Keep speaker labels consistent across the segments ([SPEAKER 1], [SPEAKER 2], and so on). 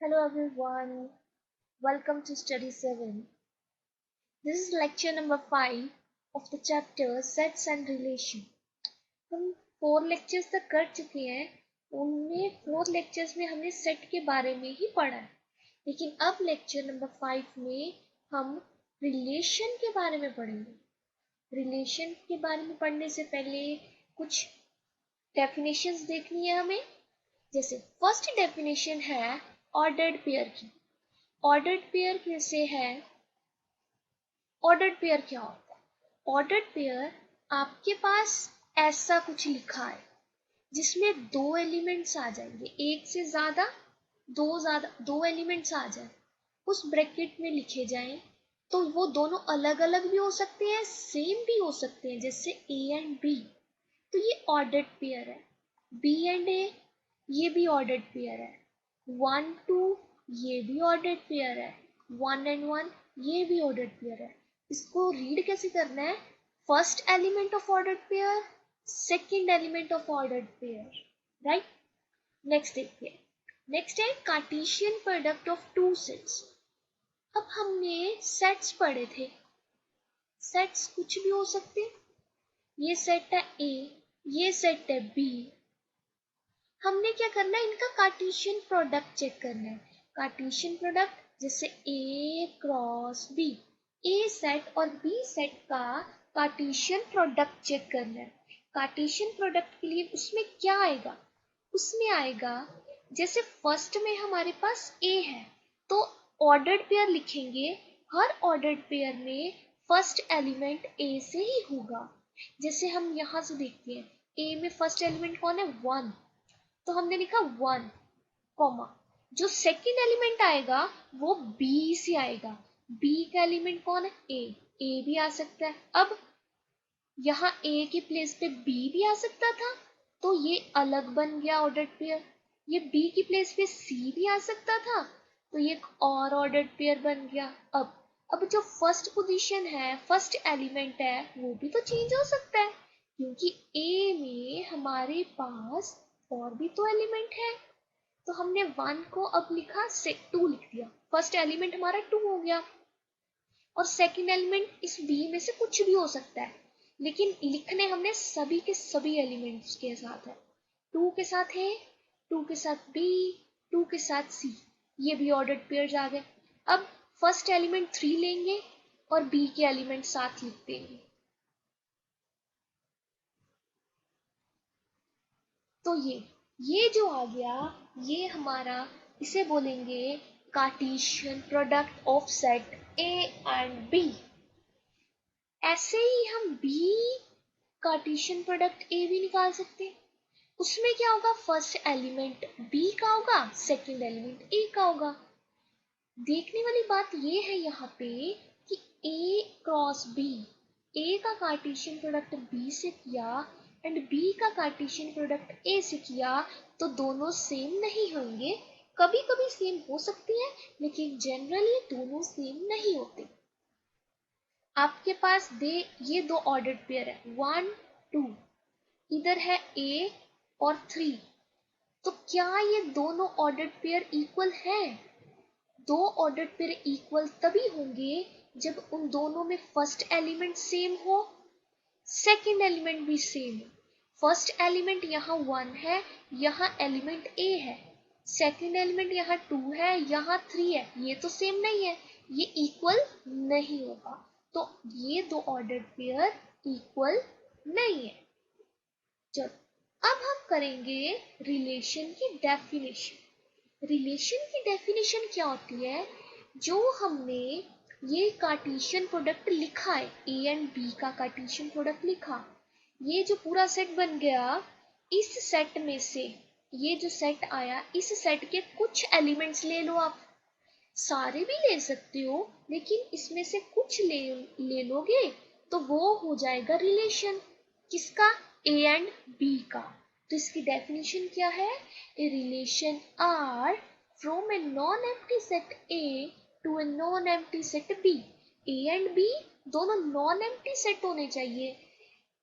[SPEAKER 1] Hello everyone, welcome to Study 7. This is lecture number 5 of the chapter Sets and Relation. हम 4 lectures तक कर चुके हैं। उनमें 4 लेक्चर्स में हमने सेट के बारे में ही पढ़ा है, लेकिन अब लेक्चर नंबर 5 में हम रिलेशन के बारे में पढ़ेंगे। रिलेशन के बारे में पढ़ने से पहले कुछ डेफिनेशंस देखनी है हमें। जैसे फर्स्ट डेफिनेशन है ऑर्डर्ड पेयर की। ऑर्डर्ड पेयर कैसे है? ऑर्डर्ड पेयर क्या होता है? ऑर्डर्ड पेयर आपके पास ऐसा कुछ लिखा है जिसमें दो एलिमेंट्स आ जाएंगे, एक से ज्यादा दो एलिमेंट्स आ जाए, उस ब्रैकेट में लिखे जाएं, तो वो दोनों अलग अलग भी हो सकते हैं, सेम भी हो सकते हैं, जैसे ए एंड बी। तो ये ऑर्डर्ड पेयर है। बी एंड ए, ये भी ऑर्डर्ड पेयर है। 1 2, ये भी ऑर्डर्ड पेयर है। 1 एंड 1, ये भी ऑर्डर्ड पेयर है। इसको रीड कैसे करना है? First element of ordered pair, second element of ordered pair, right. Next देखते हैं। नेक्स्ट है Cartesian product of two sets. अब हमने सेट्स पढ़े थे। सेट्स कुछ भी हो सकते हैं। ये सेट है ए, ये सेट है बी। हमने क्या करना है? इनका कार्टेशियन प्रोडक्ट चेक करना है। कार्टेशियन प्रोडक्ट जैसे ए क्रॉस बी, ए सेट और बी सेट का कार्टेशियन प्रोडक्ट चेक करना है। कार्टेशियन प्रोडक्ट के लिए उसमें क्या आएगा? उसमें आएगा, जैसे फर्स्ट में हमारे पास ए है तो ऑर्डर्ड पेयर लिखेंगे। हर ऑर्डर्ड पेयर में फर्स्ट एलिमेंट ए से ही होगा। जैसे हम यहां से देखते हैं, ए में फर्स्ट एलिमेंट कौन है? 1, तो हमने लिखा 1 कॉमा। जो सेकंड एलिमेंट आएगा वो बी से आएगा। बी का एलिमेंट कौन है? ए भी आ सकता है। अब यहाँ ए के प्लेस पे बी भी आ सकता था, तो ये अलग बन गया ऑर्डर्ड पेयर। ये बी की प्लेस पे सी भी आ सकता था, तो ये एक और ऑर्डर्ड पेयर बन गया। अब जो फर्स्ट पोजीशन है, फर्स्ट एलिमेंट है, वो भी तो चेंज हो सकता है, क्योंकि ए में हमारे पास और भी तो एलिमेंट है। तो हमने 1 को अब लिखा, 2 लिख दिया। फर्स्ट एलिमेंट हमारा 2 हो गया, और सेकंड एलिमेंट इस बी में से कुछ भी हो सकता है, लेकिन लिखने हमने सभी के सभी एलिमेंट्स के साथ है। 2 के साथ है, 2 के साथ बी, 2 के साथ सी, ये भी ऑर्डर्ड पेयर्स आ गए। अब फर्स्ट एलिमेंट 3 लेंगे और बी के एलिमेंट साथ लिख देंगे। तो ये जो आ गया, ये हमारा, इसे बोलेंगे Cartesian product of set A and B. ऐसे ही हम बी कार्टेशियन प्रोडक्ट ए भी निकाल सकते हैं। उसमें क्या होगा? फर्स्ट एलिमेंट बी का होगा, सेकंड एलिमेंट ए का होगा। देखने वाली बात ये है यहाँ पे कि ए क्रॉस बी, ए का कार्टेशियन प्रोडक्ट बी से किया एंड बी का कार्टेशियन प्रोडक्ट ए से किया, तो दोनों सेम नहीं होंगे। कभी कभी सेम हो सकती है, लेकिन जनरली दोनों सेम नहीं होते। आपके पास ये दो ऑर्डर्ड पेयर है, 1 2, इधर है ए और 3। तो क्या ये दोनों ऑर्डर्ड पेयर इक्वल हैं? दो ऑर्डर्ड पेयर इक्वल तभी होंगे जब उन दोनों में फर्स्ट एलिमेंट सेम हो, सेकंड एलिमेंट भी सेम हो। फर्स्ट एलिमेंट यहाँ 1 है, यहाँ एलिमेंट ए है। सेकंड एलिमेंट यहाँ 2 है, यहाँ 3 है, ये तो सेम नहीं है, ये इक्वल नहीं होगा। तो ये दो ऑर्डर्ड पेयर इक्वल नहीं है। चलो अब हम करेंगे रिलेशन की डेफिनेशन। रिलेशन की डेफिनेशन क्या होती है? जो हमने ये कार्टेशियन प्रोडक्ट लिखा है, ए एंड बी का कार्टेशियन प्रोडक्ट लिखा, ये जो पूरा सेट बन गया, इस सेट में से ये जो सेट आया, इस सेट के कुछ एलिमेंट्स ले लो आप। सारे भी ले सकते हो, लेकिन इसमें से कुछ ले लोगे तो वो हो जाएगा रिलेशन। किसका? ए एंड बी का। तो इसकी डेफिनेशन क्या है? A relation R from a non empty set A to a non empty set B. A and B दोनों नॉन एम्प्टी सेट होने चाहिए।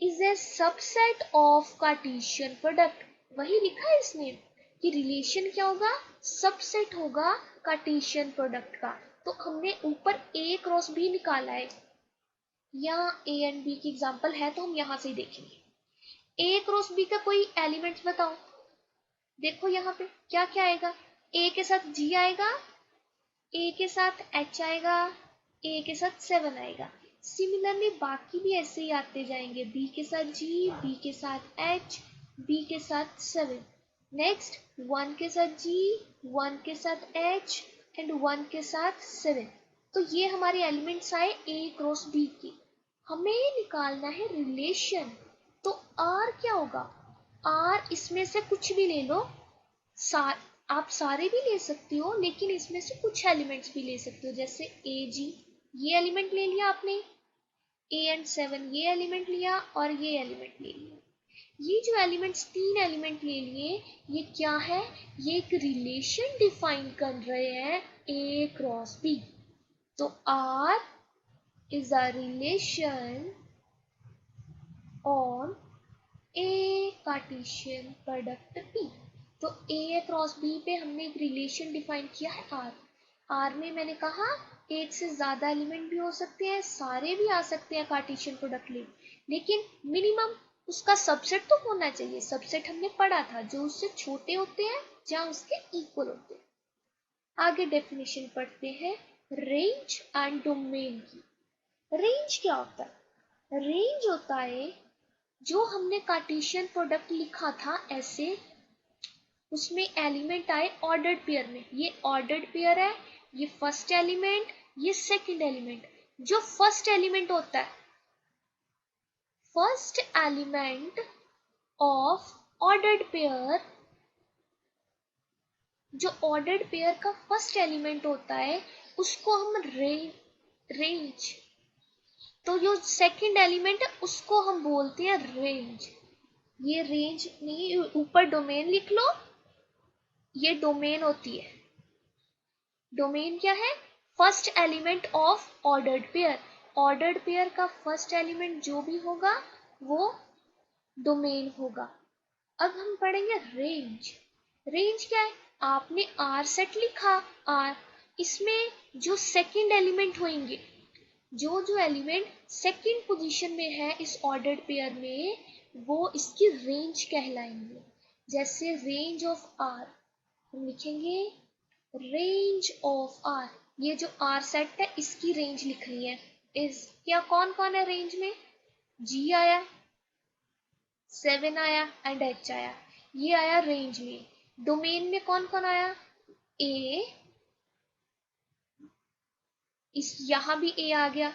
[SPEAKER 1] Is a subset of Cartesian product. वही लिखा है इसमें कि रिलेशन क्या होगा? सबसेट होगा कार्टेशियन प्रोडक्ट का। तो हमने ऊपर ए क्रॉस बी निकाला है, यहाँ ए एंड बी की एग्जांपल है तो हम यहाँ से ही देखेंगे। ए क्रॉस बी का कोई एलिमेंट्स बताओ। देखो यहाँ पे क्या क्या आएगा, ए के साथ जी आएगा, ए के साथ एच आएगा, ए के साथ 7 आएगा। सिमिलरली बाकी भी ऐसे ही आते जाएंगे, बी के साथ जी, बी के साथ एच, बी के साथ 7। नेक्स्ट 1 के साथ जी, 1 के साथ एच एंड 1 के साथ 7। तो ये हमारे एलिमेंट्स आए ए क्रॉस बी की। हमें निकालना है रिलेशन। तो आर क्या होगा, आर इसमें से कुछ भी ले लो, आप सारे भी ले सकती हो, लेकिन इसमें से कुछ एलिमेंट्स भी ले सकते हो। जैसे ए जी, ये एलिमेंट ले लिया आपने, ए एंड 7 ये एलिमेंट लिया, और ये एलिमेंट ले लिया। ये जो एलिमेंट्स 3 एलिमेंट ले लिए, ये क्या है, ये एक रिलेशन डिफाइन कर रहे हैं ए क्रॉस बी। तो R is a relation on A Cartesian product P. तो ए क्रॉस बी पे हमने एक रिलेशन डिफाइन किया है आर। आर में मैंने कहा एक से ज्यादा एलिमेंट भी हो सकते हैं, सारे भी आ सकते हैं कार्टेशियन प्रोडक्ट ले, लेकिन मिनिमम उसका सबसेट तो होना चाहिए। सबसेट हमने पढ़ा था, जो उससे छोटे होते हैं या उसके इक्वल होते हैं। आगे डेफिनेशन पढ़ते हैं रेंज एंड डोमेन की। रेंज क्या होता है, रेंज होता है जो हमने कार्टेशियन प्रोडक्ट लिखा था ऐसे, उसमें एलिमेंट आए ऑर्डर्ड पेयर में। ये ऑर्डर्ड पेयर है, ये फर्स्ट एलिमेंट, ये सेकंड एलिमेंट। जो फर्स्ट एलिमेंट होता है, first element of ordered pair, जो ऑर्डर्ड पेयर का फर्स्ट एलिमेंट होता है उसको हम रेंज, तो जो सेकंड एलिमेंट है उसको हम बोलते हैं रेंज। ये रेंज नहीं, ऊपर डोमेन लिख लो, ये डोमेन होती है। डोमेन क्या है, first element of ordered pair. Ordered pair का फर्स्ट एलिमेंट जो भी होगा वो डोमेन होगा। अब हम पढ़ेंगे रेंज। रेंज क्या है, आपने आर सेट लिखा, आर, इसमें जो सेकंड एलिमेंट होंगे, जो जो एलिमेंट सेकंड पोजीशन में है इस ऑर्डर्ड पेयर में, वो इसकी रेंज कहलाएंगे। जैसे रेंज ऑफ आर, हम लिखेंगे रेंज ऑफ आर, ये जो आर सेट है इसकी रेंज लिखनी है। इस क्या कौन कौन है रेंज में, जी आया, 7 आया एंड एच आया, ये आया रेंज में। डोमेन में कौन कौन आया, ए, इस यहां भी ए आ गया,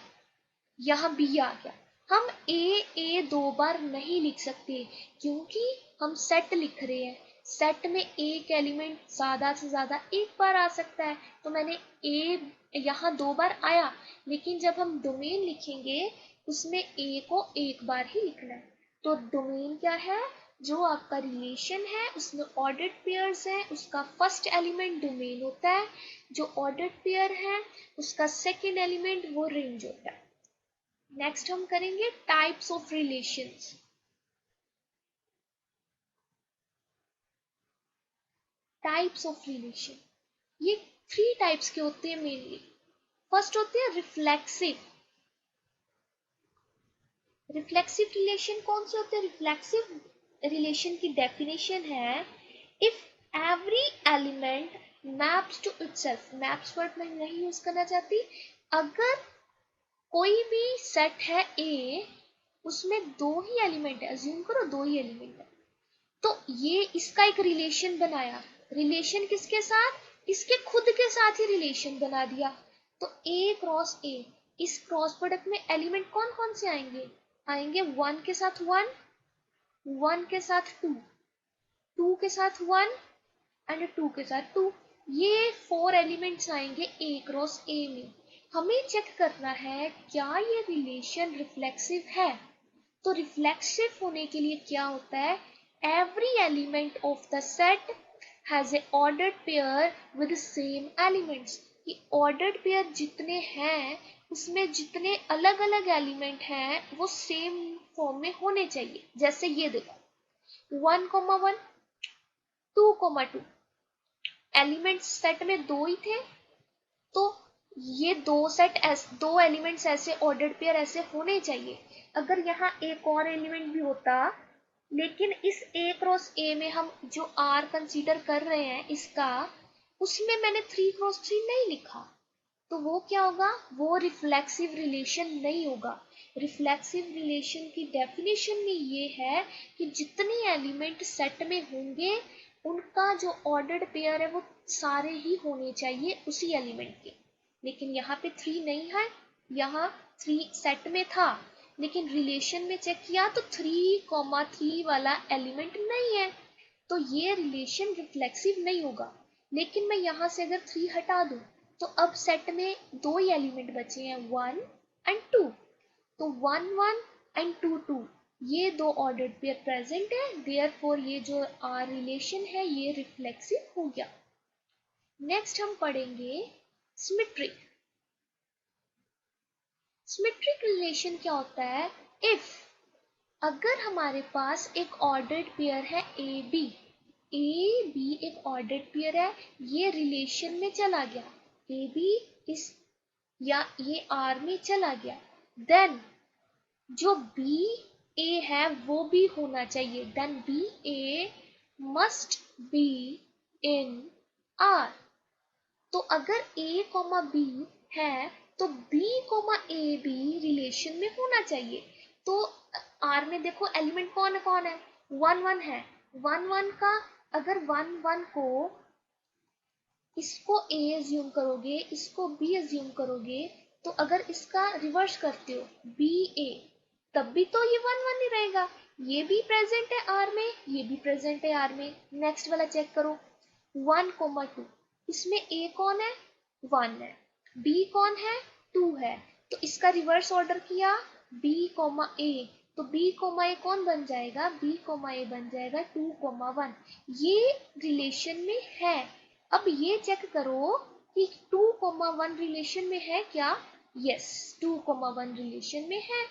[SPEAKER 1] यहां बी आ गया। हम ए दो बार नहीं लिख सकते, क्योंकि हम सेट लिख रहे हैं। सेट में एक एलिमेंट ज्यादा से ज्यादा एक बार आ सकता है, तो मैंने ए यहाँ 2 बार आया, लेकिन जब हम डोमेन लिखेंगे उसमें ए को एक बार ही लिखना है। तो डोमेन क्या है, जो आपका रिलेशन है उसमें ऑर्डर्ड पेयर्स है, उसका फर्स्ट एलिमेंट डोमेन होता है। जो ऑर्डर्ड पेयर है उसका सेकेंड एलिमेंट वो रेंज होता है। नेक्स्ट हम करेंगे types of relations. Types of relation, ये 3 टाइप्स के होते हैं मेनली। फर्स्ट होते हैं रिफ्लेक्सिव। रिफ्लेक्सिव रिलेशन कौन से होते हैं, रिफ्लेक्सिव रिलेशन की डेफिनेशन है, if every element maps to itself. Maps word मैं नहीं यूज करना चाहती, अगर कोई भी सेट है ए, उसमें 2 ही एलिमेंट है, अज्यूम करो 2 ही एलिमेंट है, तो ये इसका एक रिलेशन बनाया। रिलेशन किसके साथ, इसके खुद के साथ ही रिलेशन बना दिया। तो ए क्रॉस ए, इस क्रॉस प्रोडक्ट में एलिमेंट कौन कौन से आएंगे, आएंगे 1 के साथ 1, 1 के साथ 2, 2 के साथ 1 एंड 2 के साथ 2। ये 4 एलिमेंट्स आएंगे ए क्रॉस ए में। हमें चेक करना है क्या ये रिलेशन रिफ्लेक्सिव है। तो रिफ्लेक्सिव होने के लिए क्या होता है, every element of the set has a ordered pair with the same elements। कि ordered pair जितने हैं उसमें जितने अलग अलग एलिमेंट हैं वो सेम फॉर्म में होने चाहिए। जैसे ये देखो 1,1, 2,2, एलिमेंट्स सेट में दो ही थे, तो ये दो एलिमेंट्स ऐसे ऑर्डर्ड पेयर ऐसे होने चाहिए। अगर यहाँ एक और एलिमेंट भी होता, लेकिन इस ए क्रॉस ए में हम जो आर कंसीडर कर रहे हैं इसका, उसमें मैंने 3 क्रॉस 3 नहीं लिखा, तो वो क्या होगा, वो रिफ्लेक्सिव रिलेशन नहीं होगा। रिफ्लेक्सिव रिलेशन की डेफिनेशन में ये है कि जितने एलिमेंट सेट में होंगे उनका जो ऑर्डर्ड पेयर है वो सारे ही होने चाहिए उसी एलिमेंट के। लेकिन यहाँ पे 3 नहीं है, यहाँ 3 सेट में था, लेकिन रिलेशन में चेक किया तो 3,3 वाला एलिमेंट नहीं है, तो ये रिलेशन रिफ्लेक्सिव नहीं होगा। लेकिन मैं यहाँ से अगर 3 हटा दूं तो अब सेट में दो ही एलिमेंट बचे हैं, 1 एंड 2, तो 1 1 एंड 2 2, ये दो ऑर्डर्ड पेयर प्रेजेंट है, देयरफॉर ये जो आर रिलेशन है ये रिफ्लेक्सिव हो गया। नेक्स्ट हम पढ़ेंगे सिमेट्रिक। सिमेट्रिक रिलेशन क्या होता है, इफ अगर हमारे पास एक ऑर्डर्ड पेयर है ए बी एक ऑर्डर्ड पेयर है, ये रिलेशन में चला गया, ए बी इस या ये आर में चला गया, देन जो बी ए है वो भी होना चाहिए, then B A must be in R. तो अगर ए कॉमा बी है तो बी कॉमा ए भी रिलेशन में होना चाहिए। तो आर में देखो एलिमेंट कौन है, 1 1 है, 1 1 का अगर 1 1 को इसको ए एज्यूम करोगे, इसको बी एज्यूम करोगे, तो अगर इसका रिवर्स करते हो बी ए, तब भी तो ये 1 1 ही रहेगा। ये भी प्रेजेंट है आर में, ये भी प्रेजेंट है आर में। नेक्स्ट वाला चेक करो, 1,2, इसमें ए कौन है, 1 है, बी कौन है, 2 है, तो इसका रिवर्स ऑर्डर किया बी कॉमा ए, तो बी कॉमा ए कौन बन जाएगा, बी कॉमा ए बन जाएगा 2,1, ये रिलेशन में है। अब ये चेक करो कि 2,1 रिलेशन में है क्या, यस 2,1 रिलेशन में है।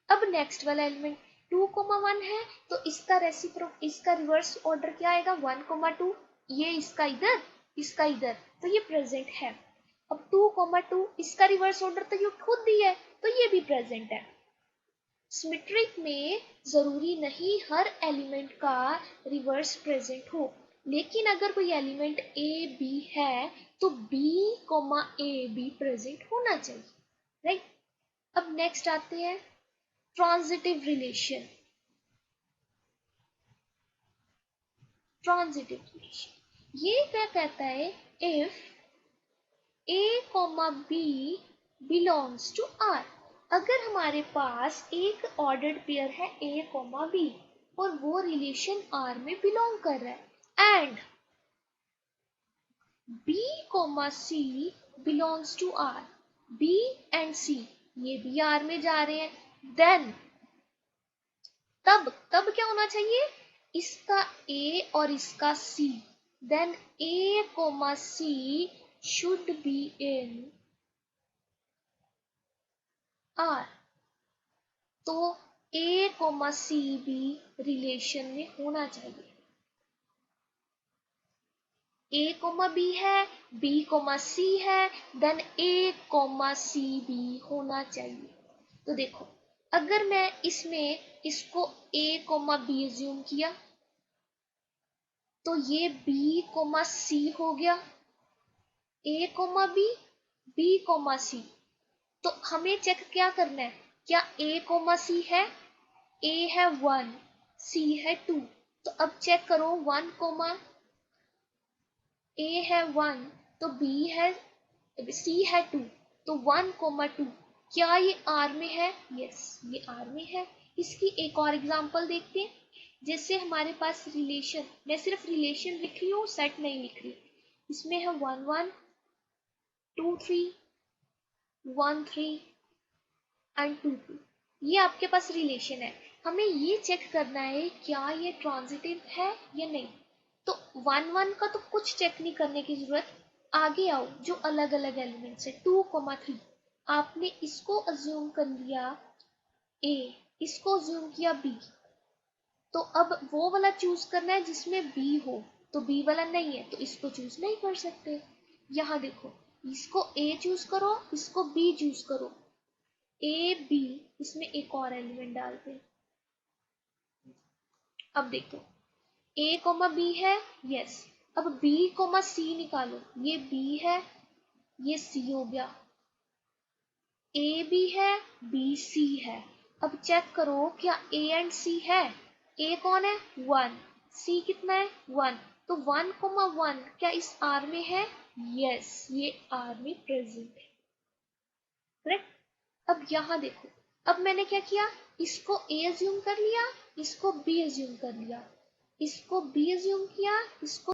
[SPEAKER 1] अब नेक्स्ट वाला एलिमेंट 2,1 है, तो इसका रिवर्स ऑर्डर क्या आएगा, 1,2, ये इसका इधर, तो ये प्रेजेंट है। अब 2,2 इसका रिवर्स ऑर्डर तो ये खुद ही है, तो ये भी प्रेजेंट है। सिमेट्रिक में जरूरी नहीं हर एलिमेंट का रिवर्स प्रेजेंट हो, लेकिन अगर कोई एलिमेंट ए बी है तो बी कॉमा ए भी प्रेजेंट होना चाहिए, राइट। अब नेक्स्ट आते हैं ट्रांजिटिव रिलेशन। ट्रांजिटिव रिलेशन ये क्या कहता है, if A comma B belongs to R. अगर हमारे पास एक ऑर्डर्ड पेयर है ए कॉमा बी और वो रिलेशन आर में बिलोंग कर रहा है, and B comma C belongs to R, B and C ये भी आर में जा रहे हैं, देन तब क्या होना चाहिए, इसका ए और इसका C, then A comma C should be in R. तो ए कोमा सी भी रिलेशन में होना चाहिए। ए कोमा बी है, बी कोमा सी है, देन ए कोमा सी भी होना चाहिए। तो देखो अगर मैं इसमें इसको ए कोमा बी एज्यूम किया तो ये बी कोमा सी हो गया, A comma B, B comma C. तो हमें चेक क्या करना है, क्या ए कोमा सी है, ए है 1, सी है 2, तो अब चेक करो 1 कोमा ए है 1, तो बी है सी है 2, तो 1 कोमा 2 क्या ये आर में है, यस ये आर में है। इसकी एक और एग्जांपल देखते हैं, जैसे हमारे पास रिलेशन, मैं सिर्फ रिलेशन लिख रही हूँ सेट नहीं लिख रही, इसमें है 1 1 2 3 1 3 एंड 2 2, ये आपके पास रिलेशन है। हमें ये चेक करना है क्या ये ट्रांजिटिव है या नहीं। तो 1 1 का तो कुछ चेक नहीं करने की जरूरत, आगे आओ जो अलग अलग एलिमेंट्स है 2,3, आपने इसको अज्यूम कर लिया ए, इसको अज्यूम किया बी, तो अब वो वाला चूज करना है जिसमें बी हो। तो बी वाला नहीं है तो इसको चूज नहीं कर सकते। यहाँ देखो, इसको ए चूज करो, इसको बी चूज करो, ए बी, इसमें एक और एलिमेंट डालते हैं। अब देखो ए कोमा बी है, यस। अब बी कोमा सी निकालो, ये बी है, ये सी हो गया, ए बी है, बी सी है। अब चेक करो क्या ए एंड सी है। ए कौन है, 1, सी कितना है, 1, तो 1,1 क्या इस आर में है, यस, ये आर में प्रेजेंट है, करेक्ट। अब यहां देखो, अब मैंने क्या किया, इसको ए अज्यूम कर लिया, इसको बी अज्यूम कर लिया, इसको बी अज्यूम किया, इसको